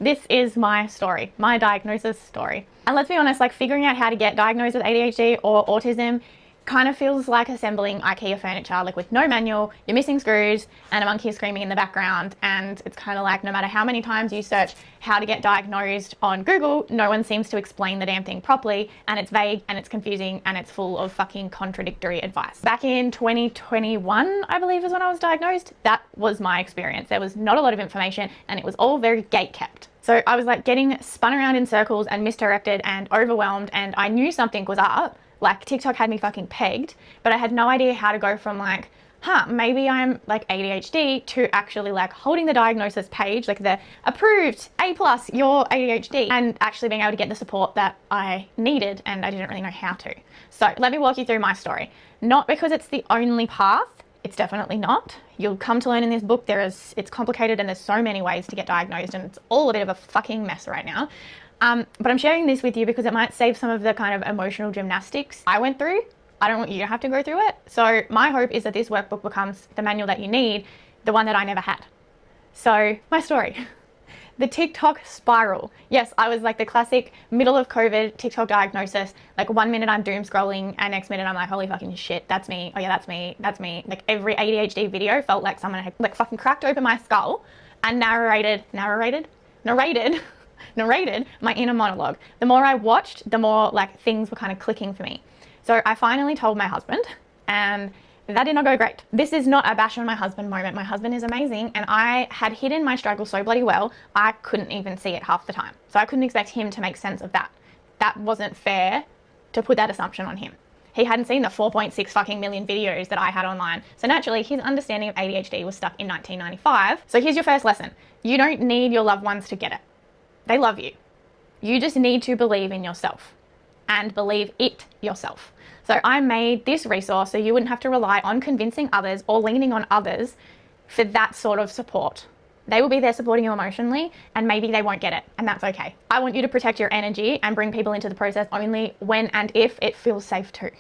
This is my story, my diagnosis story. And let's be honest, like figuring out how to get diagnosed with ADHD or autism kind of feels like assembling IKEA furniture, like with no manual, you're missing screws and a monkey is screaming in the background. And it's kind of like no matter how many times you search how to get diagnosed on Google, no one seems to explain the damn thing properly, and it's vague and it's confusing and it's full of fucking contradictory advice. Back in 2021, I believe is when I was diagnosed, that was my experience. There was not a lot of information and it was all very gate-kept. So I was like getting spun around in circles and misdirected and overwhelmed, and I knew something was up. Like TikTok had me fucking pegged, but I had no idea how to go from like, maybe I'm like ADHD to actually like holding the diagnosis page, like the approved A+, you're ADHD, and actually being able to get the support that I needed, and I didn't really know how to. So let me walk you through my story. Not because it's the only path, it's definitely not. You'll come to learn in this book, it's complicated and there's so many ways to get diagnosed, and it's all a bit of a fucking mess right now. But I'm sharing this with you because it might save some of the kind of emotional gymnastics I went through. I don't want you to have to go through it. So my hope is that this workbook becomes the manual that you need, the one that I never had. So my story, the TikTok spiral. Yes, I was like the classic middle of COVID TikTok diagnosis. Like 1 minute I'm doom scrolling and next minute I'm like, holy fucking shit, that's me. Oh yeah, that's me, that's me. Like every ADHD video felt like someone had like fucking cracked open my skull and narrated my inner monologue. The more I watched, the more like things were kind of clicking for me. So I finally told my husband, and that did not go great. This is not a bash on my husband moment. My husband is amazing, and I had hidden my struggle so bloody well, I couldn't even see it half the time. So I couldn't expect him to make sense of that. That wasn't fair to put that assumption on him. He hadn't seen the 4.6 fucking million videos that I had online. So naturally, his understanding of ADHD was stuck in 1995. So here's your first lesson. You don't need your loved ones to get it. They love you. You just need to believe in yourself and believe it yourself. So I made this resource so you wouldn't have to rely on convincing others or leaning on others for that sort of support. They will be there supporting you emotionally, and maybe they won't get it, and that's okay. I want you to protect your energy and bring people into the process only when and if it feels safe to.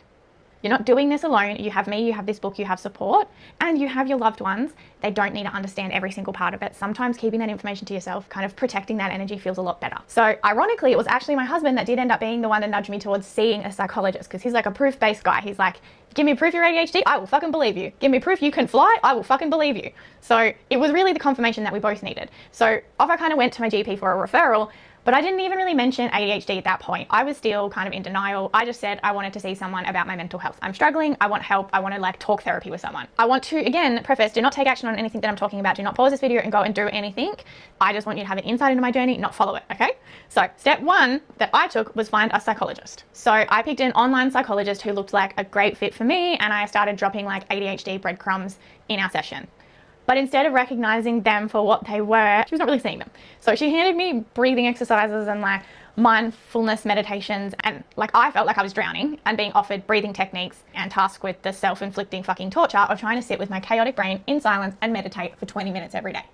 You're not doing this alone. You have me, you have this book, you have support, and you have your loved ones. They don't need to understand every single part of it. Sometimes keeping that information to yourself, kind of protecting that energy, feels a lot better. So ironically, it was actually my husband that did end up being the one to nudge me towards seeing a psychologist, because he's like a proof-based guy. He's like, give me proof you're ADHD, I will fucking believe you. Give me proof you can fly, I will fucking believe you. So it was really the confirmation that we both needed. So off I kind of went to my GP for a referral, but I didn't even really mention ADHD at that point. I was still kind of in denial. I just said I wanted to see someone about my mental health. I'm struggling, I want help, I want to like talk therapy with someone. I want to, again, preface, do not take action on anything that I'm talking about. Do not pause this video and go and do anything. I just want you to have an insight into my journey, not follow it, okay? So step one that I took was find a psychologist. So I picked an online psychologist who looked like a great fit for me, and I started dropping like ADHD breadcrumbs in our session. But instead of recognizing them for what they were, she was not really seeing them. So she handed me breathing exercises and like mindfulness meditations, and like I felt like I was drowning and being offered breathing techniques and tasked with the self-inflicting fucking torture of trying to sit with my chaotic brain in silence and meditate for 20 minutes every day.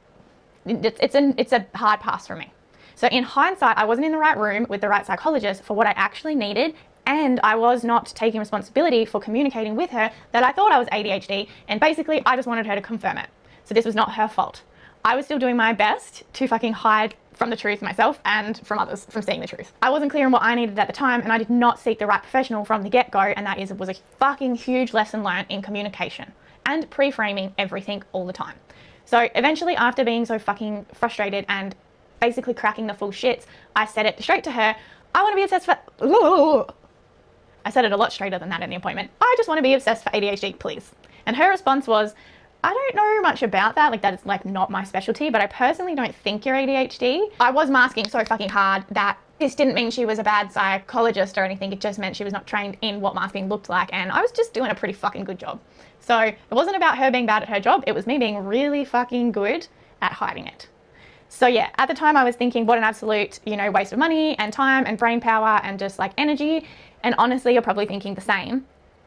It's a hard pass for me. So in hindsight, I wasn't in the right room with the right psychologist for what I actually needed, and I was not taking responsibility for communicating with her that I thought I was ADHD, and basically I just wanted her to confirm it. So this was not her fault. I was still doing my best to fucking hide from the truth myself and from others from seeing the truth. I wasn't clear on what I needed at the time, and I did not seek the right professional from the get-go, and that was a fucking huge lesson learned in communication and pre-framing everything all the time. So eventually, after being so fucking frustrated and basically cracking the full shits, I said it straight to her. I want to be obsessed for... I said it a lot straighter than that in the appointment. I just want to be obsessed for ADHD, please. And her response was, I don't know much about that, like that is like not my specialty, but I personally don't think you're ADHD. I was masking so fucking hard that this didn't mean she was a bad psychologist or anything. It just meant she was not trained in what masking looked like, and I was just doing a pretty fucking good job. So it wasn't about her being bad at her job, it was me being really fucking good at hiding it. So yeah, at the time I was thinking what an absolute, waste of money and time and brain power and just like energy. And honestly, you're probably thinking the same.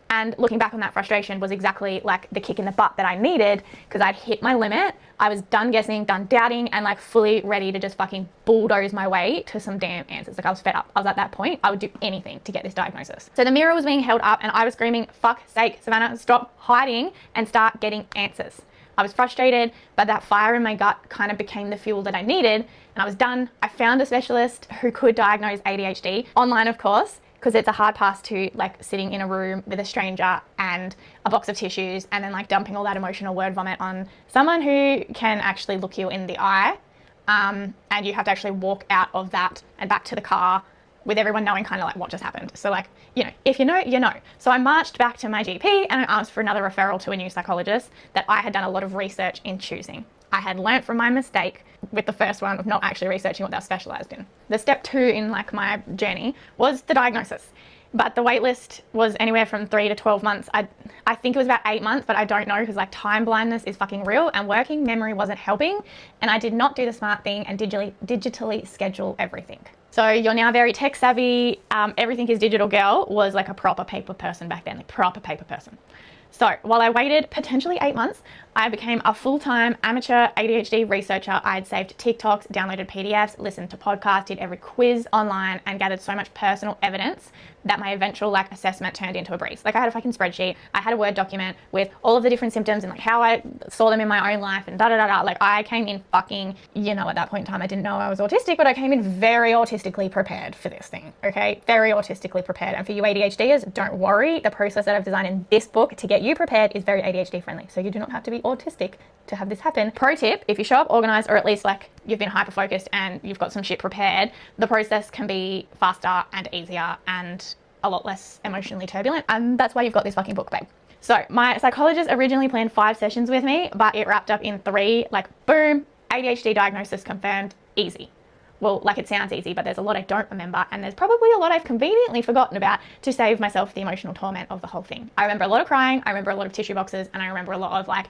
And looking back on that frustration was exactly like the kick in the butt that I needed, because I'd hit my limit. I was done guessing, done doubting, and like fully ready to just fucking bulldoze my way to some damn answers. Like I was fed up. I was at that point. I would do anything to get this diagnosis. So the mirror was being held up and I was screaming, fuck sake, Savannah, stop hiding and start getting answers. I was frustrated, but that fire in my gut kind of became the fuel that I needed, and I was done. I found a specialist who could diagnose ADHD, online of course, because it's a hard pass to like sitting in a room with a stranger and a box of tissues and then like dumping all that emotional word vomit on someone who can actually look you in the eye. And you have to actually walk out of that and back to the car with everyone knowing kind of like what just happened. So like, you know, if you know, you know. So I marched back to my GP and I asked for another referral to a new psychologist that I had done a lot of research in choosing. I had learnt from my mistake with the first one of not actually researching what they're specialised in. The step 2 in like my journey was the diagnosis. But the wait list was anywhere from 3 to 12 months. I think it was about 8 months, but I don't know because like time blindness is fucking real and working memory wasn't helping. And I did not do the smart thing and digitally schedule everything. So you're now very tech savvy. Everything is digital girl was like a proper paper person back then, like proper paper person. So while I waited potentially 8 months, I became a full-time amateur ADHD researcher. I had saved TikToks, downloaded PDFs, listened to podcasts, did every quiz online, and gathered so much personal evidence that my eventual like assessment turned into a breeze. Like I had a fucking spreadsheet, I had a Word document with all of the different symptoms and like how I saw them in my own life and da-da-da-da. Like I came in fucking, you know, at that point in time, I didn't know I was autistic, but I came in very autistically prepared for this thing, okay? Very autistically prepared. And for you ADHDers, don't worry. The process that I've designed in this book to get you prepared is very ADHD friendly. So you do not have to be autistic to have this happen. Pro tip, if you show up organized or at least like you've been hyper focused and you've got some shit prepared, the process can be faster and easier and a lot less emotionally turbulent. And that's why you've got this fucking book, babe. So my psychologist originally planned 5 sessions with me, but it wrapped up in 3, like boom, ADHD diagnosis confirmed, easy. Well, like it sounds easy, but there's a lot I don't remember, and there's probably a lot I've conveniently forgotten about to save myself the emotional torment of the whole thing. I remember a lot of crying, I remember a lot of tissue boxes, and I remember a lot of like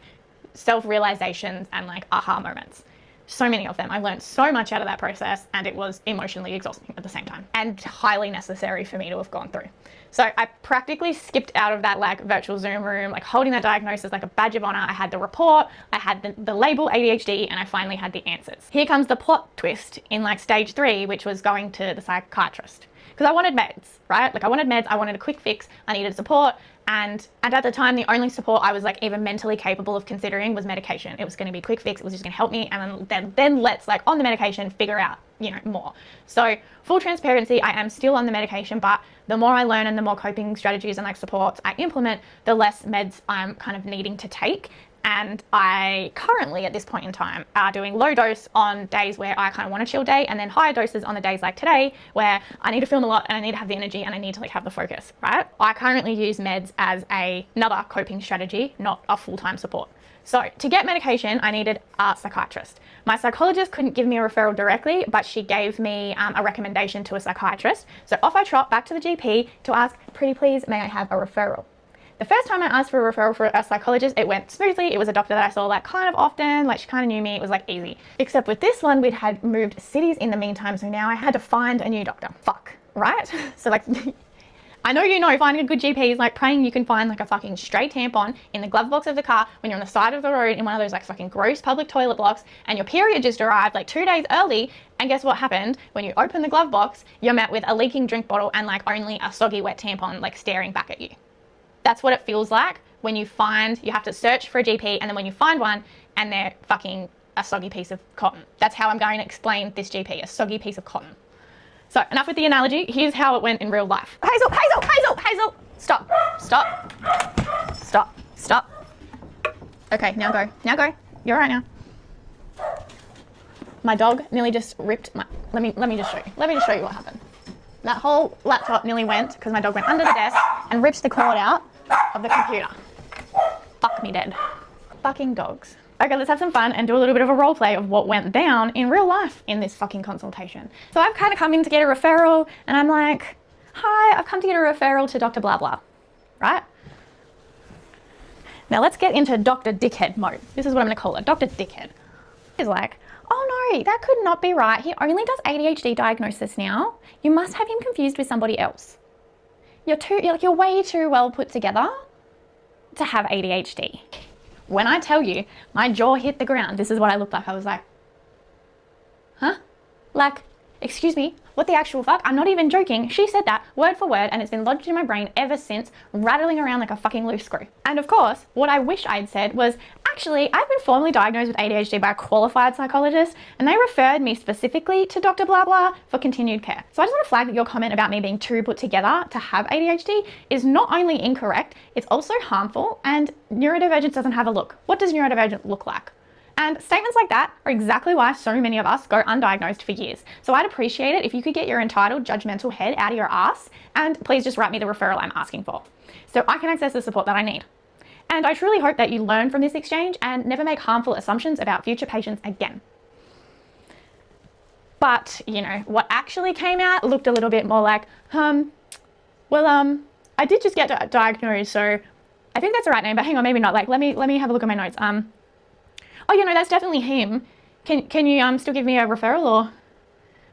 self-realizations and like aha moments. So many of them. I learned so much out of that process, and it was emotionally exhausting at the same time and highly necessary for me to have gone through. So I practically skipped out of that like virtual Zoom room, like holding that diagnosis like a badge of honor. I had the report, I had the label ADHD, and I finally had the answers. Here comes the plot twist in like stage 3, which was going to the psychiatrist. Because I wanted meds, right? Like I wanted meds, I wanted a quick fix, I needed support. And at the time, the only support I was like even mentally capable of considering was medication. It was going to be a quick fix. It was just going to help me. And then let's like on the medication, figure out, you know, more. So full transparency, I am still on the medication, but the more I learn and the more coping strategies and like supports I implement, the less meds I'm kind of needing to take. And I currently, at this point in time, are doing low dose on days where I kind of want a chill day, and then higher doses on the days like today where I need to film a lot and I need to have the energy and I need to like have the focus, right? I currently use meds as another coping strategy, not a full-time support. So to get medication, I needed a psychiatrist. My psychologist couldn't give me a referral directly, but she gave me a recommendation to a psychiatrist. So off I trot back to the GP to ask, pretty please, may I have a referral? The first time I asked for a referral for a psychologist, it went smoothly. It was a doctor that I saw like kind of often, like she kind of knew me. It was like easy. Except with this one, we'd had moved cities in the meantime. So now I had to find a new doctor. Fuck, right? So like, I know you know finding a good GP is like praying you can find like a fucking stray tampon in the glove box of the car when you're on the side of the road in one of those like fucking gross public toilet blocks and your period just arrived like 2 days early. And guess what happened? When you open the glove box, you're met with a leaking drink bottle and like only a soggy wet tampon like staring back at you. That's what it feels like when you have to search for a GP, and then when you find one and they're fucking a soggy piece of cotton. That's how I'm going to explain this GP, a soggy piece of cotton. So enough with the analogy. Here's how it went in real life. Hazel, Hazel, Hazel, Hazel. Stop, stop, stop, stop. Okay, now go, now go. You're all right now. My dog nearly just ripped my, let me just show you. Let me just show you what happened. That whole laptop nearly went because my dog went under the desk and ripped the cord out of the computer. Fuck me dead. Fucking dogs. Okay, let's have some fun and do a little bit of a role play of what went down in real life in this fucking consultation. So I've kind of come in to get a referral and I'm like, hi, I've come to get a referral to Dr. Blah Blah, right? Now let's get into Dr. Dickhead mode. This is what I'm gonna call it, Dr. Dickhead. He's like, oh no, that could not be right. He only does ADHD diagnosis now. You must have him confused with somebody else. You're way too well put together to have ADHD. When I tell you, my jaw hit the ground. This is what I looked like. I was like, huh? Like, Excuse me, what the actual fuck? I'm not even joking. She said that word for word, and it's been lodged in my brain ever since, rattling around like a fucking loose screw. And of course, what I wish I'd said was, actually, I've been formally diagnosed with ADHD by a qualified psychologist, and they referred me specifically to Dr. Blah Blah for continued care. So I just want to flag that your comment about me being too put together to have ADHD is not only incorrect, it's also harmful, and neurodivergence doesn't have a look. What does neurodivergent look like? And statements like that are exactly why so many of us go undiagnosed for years. So I'd appreciate it if you could get your entitled, judgmental head out of your ass, and please just write me the referral I'm asking for, so I can access the support that I need. And I truly hope that you learn from this exchange and never make harmful assumptions about future patients again. But, you know, what actually came out looked a little bit more like, I did just get diagnosed, so I think that's the right name, but hang on, maybe not. Like, let me have a look at my notes. Oh, you know, that's definitely him. Can you still give me a referral, or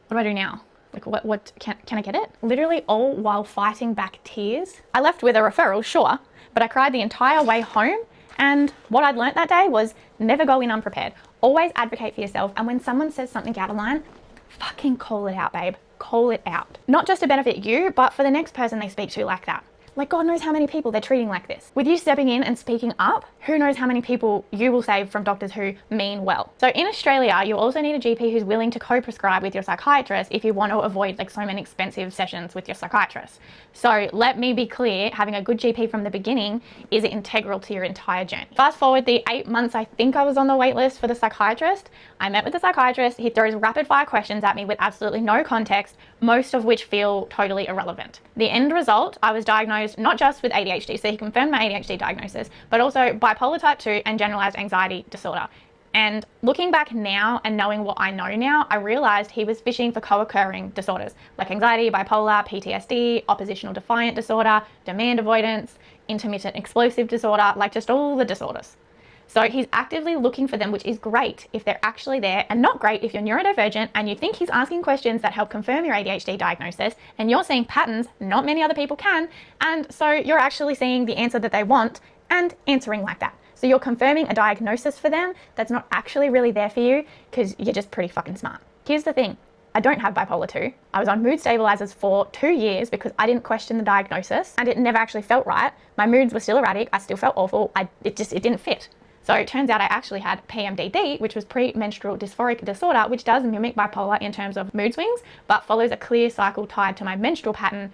what do I do now? Like, what can I get it? Literally all while fighting back tears. I left with a referral, sure, but I cried the entire way home. And what I'd learnt that day was never go in unprepared. Always advocate for yourself. And when someone says something out of line, fucking call it out, babe. Call it out. Not just to benefit you, but for the next person they speak to like that. Like, God knows how many people they're treating like this. With you stepping in and speaking up, who knows how many people you will save from doctors who mean well. So in Australia, you also need a GP who's willing to co-prescribe with your psychiatrist if you want to avoid like so many expensive sessions with your psychiatrist. So let me be clear, having a good GP from the beginning is integral to your entire journey. Fast forward the 8 months I think I was on the wait list for the psychiatrist. I met with the psychiatrist. He throws rapid fire questions at me with absolutely no context, most of which feel totally irrelevant. The end result, I was diagnosed not just with ADHD, so he confirmed my ADHD diagnosis, but also bipolar type 2 and generalized anxiety disorder. And looking back now and knowing what I know now, I realized he was fishing for co-occurring disorders like anxiety, bipolar, PTSD, oppositional defiant disorder, demand avoidance, intermittent explosive disorder, like just all the disorders. So he's actively looking for them, which is great if they're actually there, and not great if you're neurodivergent and you think he's asking questions that help confirm your ADHD diagnosis and you're seeing patterns not many other people can, and so you're actually seeing the answer that they want and answering like that. So you're confirming a diagnosis for them that's not actually really there for you because you're just pretty fucking smart. Here's the thing. I don't have bipolar 2. I was on mood stabilizers for 2 years because I didn't question the diagnosis and it never actually felt right. My moods were still erratic. I still felt awful. It didn't fit. So it turns out I actually had PMDD, which was premenstrual dysphoric disorder, which does mimic bipolar in terms of mood swings, but follows a clear cycle tied to my menstrual pattern.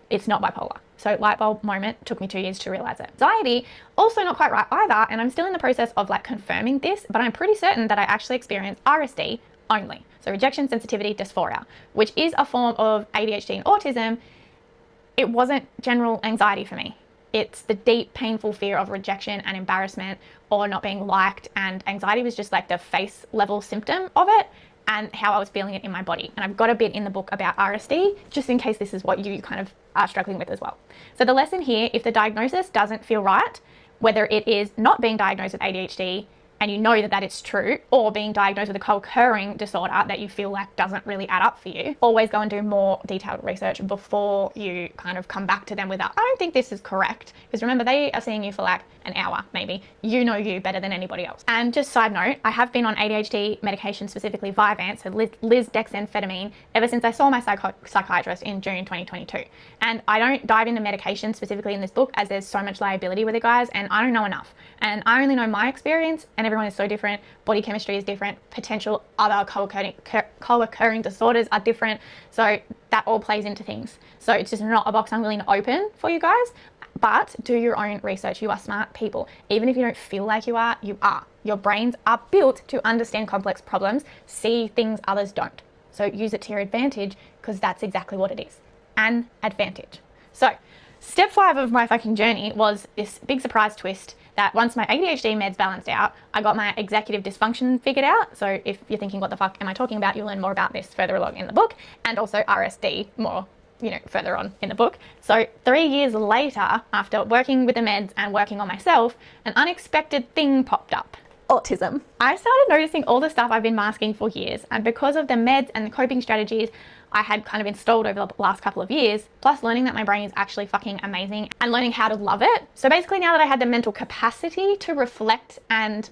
It's not bipolar. So light bulb moment, took me 2 years to realize it. Anxiety, also not quite right either, and I'm still in the process of like confirming this, but I'm pretty certain that I actually experienced RSD only. So rejection sensitivity dysphoria, which is a form of ADHD and autism. It wasn't general anxiety for me. It's the deep, painful fear of rejection and embarrassment or not being liked, and anxiety was just like the face level symptom of it and how I was feeling it in my body. And I've got a bit in the book about RSD, just in case this is what you kind of are struggling with as well. So the lesson here, if the diagnosis doesn't feel right, whether it is not being diagnosed with ADHD and you know that it's true, or being diagnosed with a co-occurring disorder that you feel like doesn't really add up for you, always go and do more detailed research before you kind of come back to them with I don't think this is correct. Because remember, they are seeing you for like an hour, maybe. You know you better than anybody else. And just side note, I have been on ADHD medication, specifically Vyvanse, so lisdexamfetamine, ever since I saw my psychiatrist in June 2022. And I don't dive into medication specifically in this book as there's so much liability with it, guys, and I don't know enough. And I only know my experience, and everyone is so different. Body chemistry is different. Potential other co-occurring disorders are different. So that all plays into things. So it's just not a box I'm willing to open for you guys. But do your own research. You are smart people. Even if you don't feel like you are, you are. Your brains are built to understand complex problems, see things others don't. So use it to your advantage, because that's exactly what it is. An advantage. So step 5 of my fucking journey was this big surprise twist that once my ADHD meds balanced out, I got my executive dysfunction figured out. So if you're thinking, what the fuck am I talking about? You'll learn more about this further along in the book, and also RSD more, further on in the book. So 3 years later, after working with the meds and working on myself, an unexpected thing popped up. Autism. I started noticing all the stuff I've been masking for years, and because of the meds and the coping strategies I had kind of installed over the last couple of years, plus learning that my brain is actually fucking amazing and learning how to love it. So basically, now that I had the mental capacity to reflect and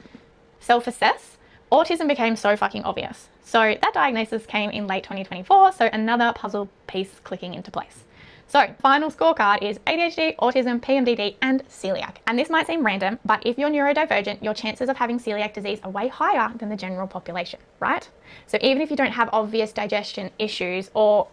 self-assess, autism became so fucking obvious. So that diagnosis came in late 2024, so another puzzle piece clicking into place. So final scorecard is ADHD, autism, PMDD, and celiac. And this might seem random, but if you're neurodivergent, your chances of having celiac disease are way higher than the general population, right? So even if you don't have obvious digestion issues, or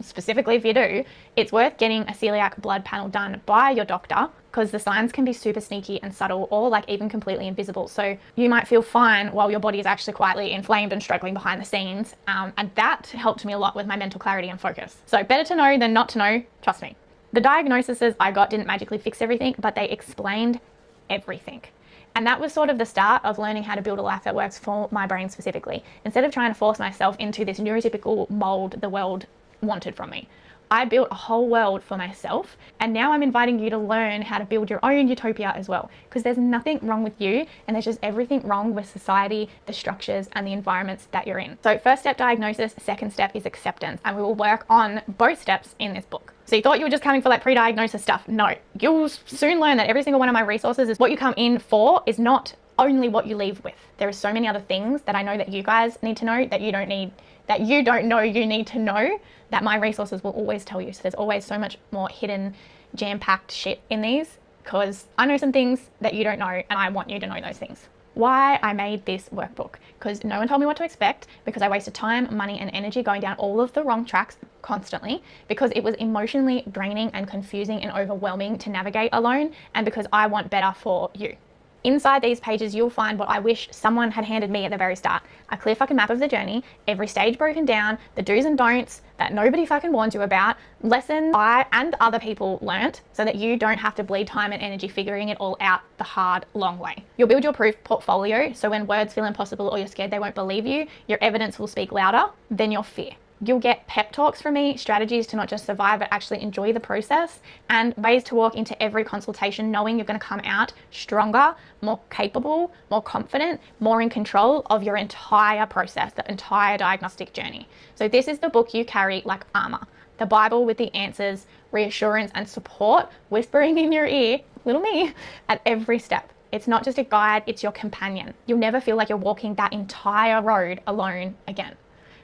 specifically if you do, it's worth getting a celiac blood panel done by your doctor, because the signs can be super sneaky and subtle, or like even completely invisible. So you might feel fine while your body is actually quietly inflamed and struggling behind the scenes. And that helped me a lot with my mental clarity and focus. So better to know than not to know, trust me. The diagnoses I got didn't magically fix everything, but they explained everything. And that was sort of the start of learning how to build a life that works for my brain specifically. Instead of trying to force myself into this neurotypical mold the world wanted from me, I built a whole world for myself, and now I'm inviting you to learn how to build your own utopia as well, because there's nothing wrong with you, and there's just everything wrong with society, the structures, and the environments that you're in. So first step, diagnosis. Second step is acceptance, and we will work on both steps in this book. So you thought you were just coming for like pre-diagnosis stuff? No, you'll soon learn that every single one of my resources is what you come in for is not only what you leave with. There are so many other things that I know that you guys need to know, that you don't know you need to know, that my resources will always tell you. So there's always so much more hidden, jam-packed shit in these, because I know some things that you don't know, and I want you to know those things. Why I made this workbook, because no one told me what to expect, because I wasted time, money, and energy going down all of the wrong tracks constantly, because it was emotionally draining and confusing and overwhelming to navigate alone, and because I want better for you. Inside these pages, you'll find what I wish someone had handed me at the very start. A clear fucking map of the journey, every stage broken down, the do's and don'ts that nobody fucking warned you about, lessons I and other people learnt, so that you don't have to bleed time and energy figuring it all out the hard, long way. You'll build your proof portfolio, so when words feel impossible or you're scared they won't believe you, your evidence will speak louder than your fear. You'll get pep talks from me, strategies to not just survive, but actually enjoy the process, and ways to walk into every consultation knowing you're going to come out stronger, more capable, more confident, more in control of your entire process, the entire diagnostic journey. So this is the book you carry like armor, the Bible with the answers, reassurance, and support whispering in your ear, little me, at every step. It's not just a guide, it's your companion. You'll never feel like you're walking that entire road alone again.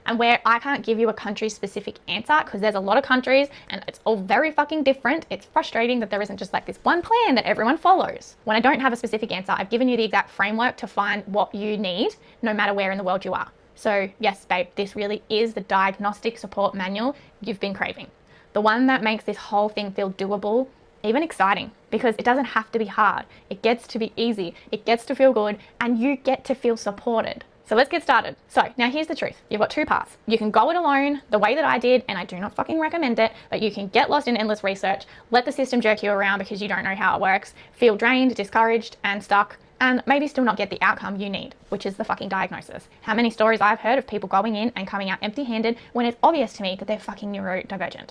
And where I can't give you a country specific answer, because there's a lot of countries and it's all very fucking different. It's frustrating that there isn't just like this one plan that everyone follows. When I don't have a specific answer, I've given you the exact framework to find what you need, no matter where in the world you are. So yes, babe, this really is the diagnostic support manual you've been craving. The one that makes this whole thing feel doable, even exciting, because it doesn't have to be hard. It gets to be easy, it gets to feel good, and you get to feel supported. So let's get started. So now here's the truth. You've got two paths. You can go it alone the way that I did, and I do not fucking recommend it, but you can get lost in endless research, let the system jerk you around because you don't know how it works, feel drained, discouraged, and stuck, and maybe still not get the outcome you need, which is the fucking diagnosis. How many stories I've heard of people going in and coming out empty-handed when it's obvious to me that they're fucking neurodivergent.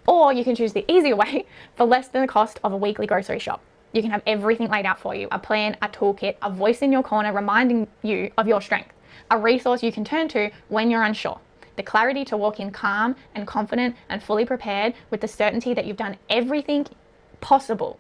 Or you can choose the easier way for less than the cost of a weekly grocery shop. You can have everything laid out for you, a plan, a toolkit, a voice in your corner reminding you of your strength, a resource you can turn to when you're unsure, the clarity to walk in calm and confident and fully prepared, with the certainty that you've done everything possible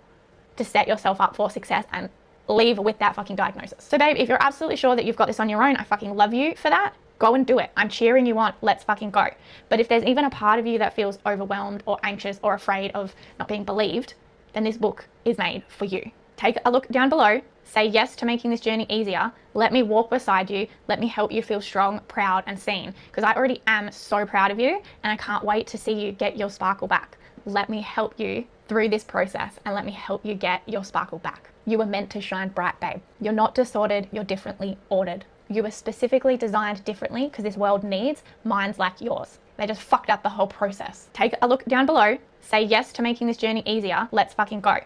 to set yourself up for success and leave with that fucking diagnosis. So babe, if you're absolutely sure that you've got this on your own, I fucking love you for that. Go and do it. I'm cheering you on. Let's fucking go. But if there's even a part of you that feels overwhelmed or anxious or afraid of not being believed, then this book is made for you. Take a look down below, say yes to making this journey easier, let me walk beside you, let me help you feel strong, proud, and seen, because I already am so proud of you, and I can't wait to see you get your sparkle back. Let me help you through this process, and let me help you get your sparkle back. You were meant to shine bright, babe. You're not disordered, you're differently ordered. You were specifically designed differently because this world needs minds like yours. They just fucked up the whole process. Take a look down below, say yes to making this journey easier, let's fucking go.